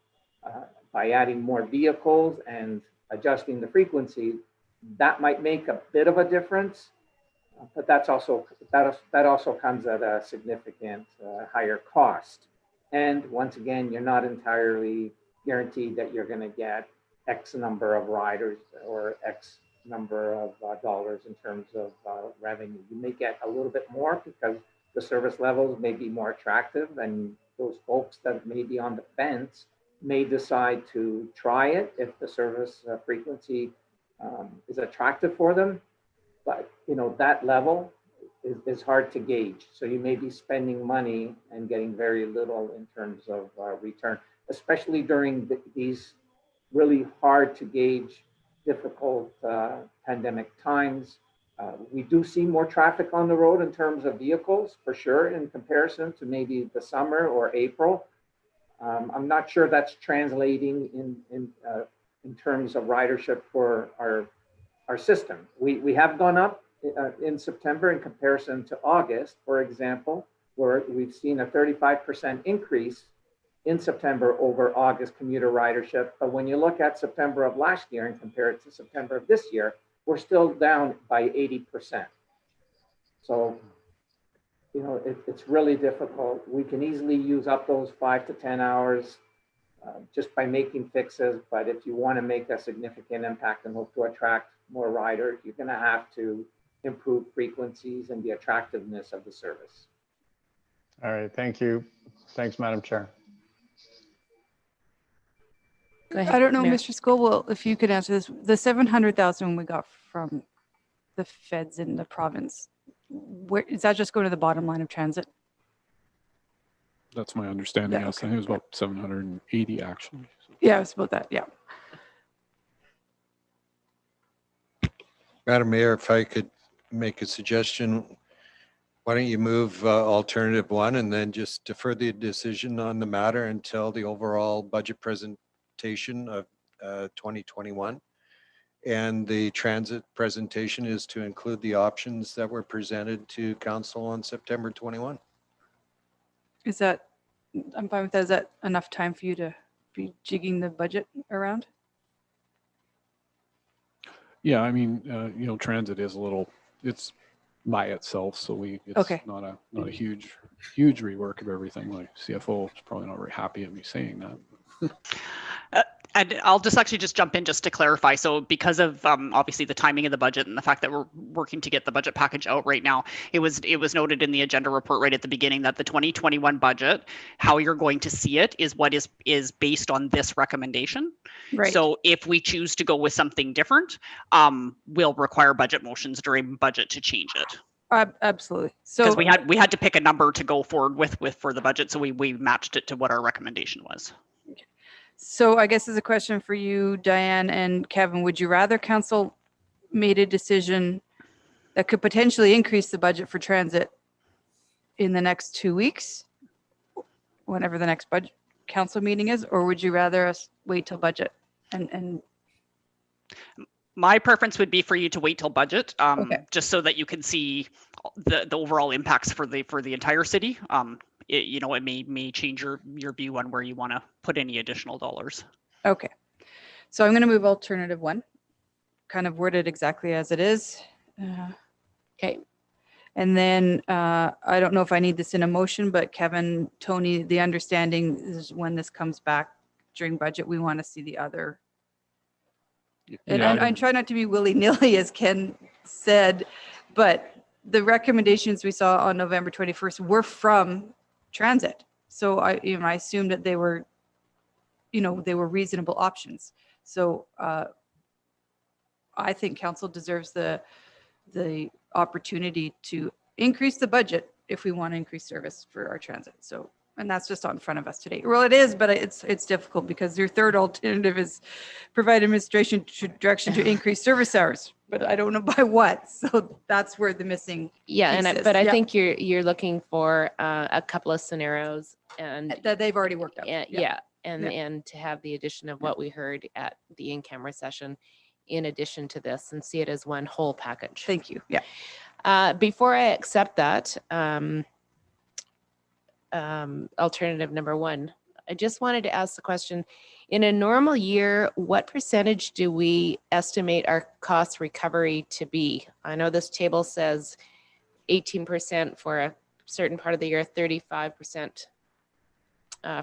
by adding more vehicles and adjusting the frequency, that might make a bit of a difference, but that also comes at a significant higher cost. And once again, you're not entirely guaranteed that you're going to get X number of riders or X number of dollars in terms of revenue. You may get a little bit more because the service levels may be more attractive, and those folks that may be on the fence may decide to try it if the service frequency is attractive for them. But that level is hard to gauge. So you may be spending money and getting very little in terms of return, especially during these really hard to gauge, difficult pandemic times. We do see more traffic on the road in terms of vehicles, for sure, in comparison to maybe the summer or April. I'm not sure that's translating in terms of ridership for our system. We have gone up in September in comparison to August, for example, where we've seen a 35% increase in September over August commuter ridership. But when you look at September of last year and compare it to September of this year, we're still down by 80%. So, it's really difficult. We can easily use up those 5 to 10 hours just by making fixes. But if you want to make a significant impact and hope to attract more riders, you're going to have to improve frequencies and the attractiveness of the service. All right, thank you. Thanks, Madam Chair. Go ahead, I don't know, Mayor. Mr. Scoville, if you could answer this. The 700,000 we got from the feds in the province, where is that just going to the bottom line of transit? That's my understanding. Yeah, Yes, okay. I think it was about 780 actually. Yeah, it's about that. Yeah. Madam Mayor, if I could make a suggestion, why don't you move alternative one and then just defer the decision on the matter until the overall budget presentation of 2021? And the transit presentation is to include the options that were presented to council on September 21. Is that, I'm fine with that. Is that enough time for you to be jigging the budget around? Yeah, I mean, transit is it's by itself, so it's Okay. not a huge rework of everything. Like CFO is probably not very happy at me saying that. And I'll just jump in just to clarify. So because of obviously the timing of the budget and the fact that we're working to get the budget package out right now, it was noted in the agenda report right at the beginning that the 2021 budget, how you're going to see it is what is based on this recommendation. Right. So if we choose to go with something different, we'll require budget motions during budget to change it. Absolutely. So Because we had to pick a number to go forward with for the budget, so we matched it to what our recommendation was. So I guess as a question for you, Diane and Kevin, would you rather council made a decision that could potentially increase the budget for transit in the next 2 weeks, whenever the next budget council meeting is, or would you rather us wait till budget? And my preference would be for you to wait till budget, Okay. just so that you can see the overall impacts for the entire city. It may change your view on where you want to put any additional dollars. Okay. So I'm going to move alternative one, kind of worded exactly as it is. Okay. And then I don't know if I need this in a motion, but Kevin, Tony, the understanding is when this comes back during budget, we want to see the other. And Yeah, I try not to be willy-nilly, as Ken said, but the recommendations we saw on November 21st were from transit. So I assumed that they were reasonable options. So I think council deserves the opportunity to increase the budget if we want to increase service for our transit. So, and that's just on front of us today. Well, it is, but it's difficult because your third alternative is provide administration direction to increase service hours, but I don't know by what. So that's where the missing Yeah, piece is. but I Yeah. think you're looking for a couple of scenarios and that they've already worked out. yeah, and to have the addition of what we heard at the in-camera session in addition to this and see it as one whole package. Thank you. Yeah. Before I accept that, alternative number 1. I just wanted to ask the question, in a normal year, what percentage do we estimate our cost recovery to be? I know this table says 18% for a certain part of the year, 35%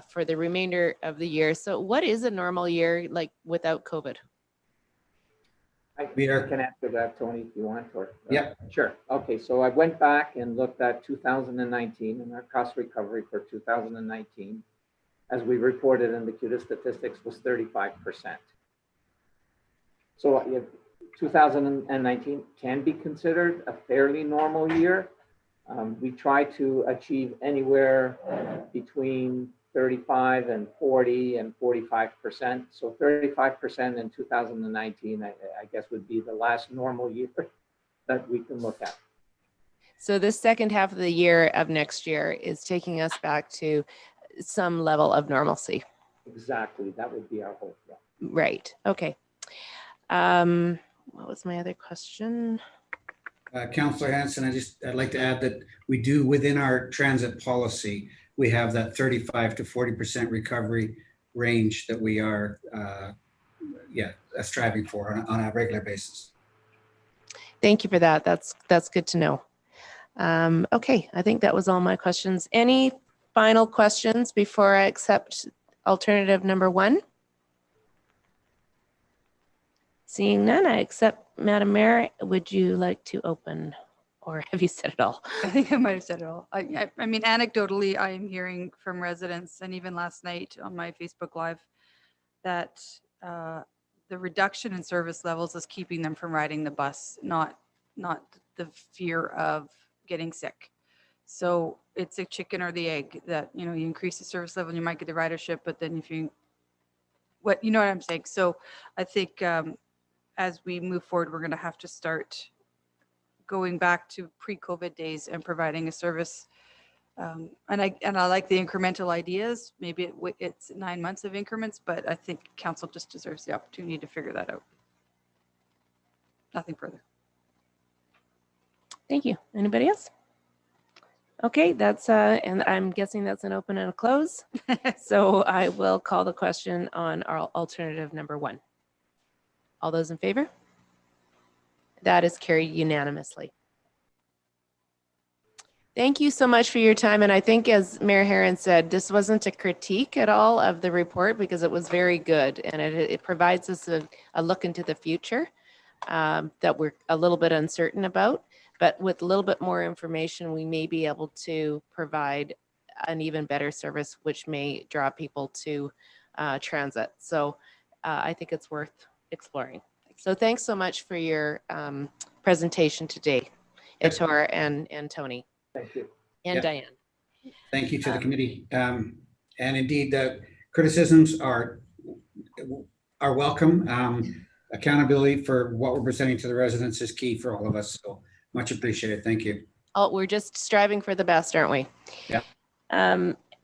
for the remainder of the year. So what is a normal year like without COVID? I We are- can answer that, Tony, if you want, or. Yeah. Sure. Okay, so I went back and looked at 2019 and our cost recovery for 2019, as we reported in the CUDA statistics, was 35%. So if 2019 can be considered a fairly normal year. We try to achieve anywhere between 35 and 40 and 45%. So 35% in 2019, I guess, would be the last normal year that we can look at. So this second half of the year of next year is taking us back to some level of normalcy. Exactly. That would be our hope. Yeah. Right. Okay. What was my other question? Councillor Hanson, I'd like to add that we do, within our transit policy, we have that 35 to 40% recovery range that we are striving for on a regular basis. Thank you for that. That's good to know. Okay, I think that was all my questions. Any final questions before I accept alternative number 1? Seeing none, I accept. Madam Mayor, would you like to open, or have you said it all? I think I might have said it all. I mean, anecdotally, I am hearing from residents, and even last night on my Facebook Live, that the reduction in service levels is keeping them from riding the bus, not the fear of getting sick. So it's a chicken or the egg that, you increase the service level and you might get the ridership, but then if you know what I'm saying? So I think as we move forward, we're going to have to start going back to pre-COVID days and providing a service. And I like the incremental ideas. Maybe it's 9 months of increments, but I think council just deserves the opportunity to figure that out. Nothing further. Thank you. Anybody else? Okay, that's and I'm guessing that's an open and a close. So I will call the question on our alternative number 1. All those in favor? That is carried unanimously. Thank you so much for your time. And I think, as Mayor Herron said, this wasn't a critique at all of the report, because it was very good. And it provides us a look into the future that we're a little bit uncertain about. But with a little bit more information, we may be able to provide an even better service, which may draw people to transit. So I think it's worth exploring. So thanks so much for your presentation today, Ettore and Tony. Thank you. And Diane. Thank you to the committee. And indeed, criticisms are welcome. Accountability for what we're presenting to the residents is key for all of us. So much appreciated. Thank you. Oh, we're just striving for the best, aren't we? Yeah.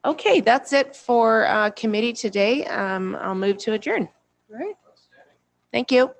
Okay, that's it for committee today. I'll move to adjourn. Right. Thank you.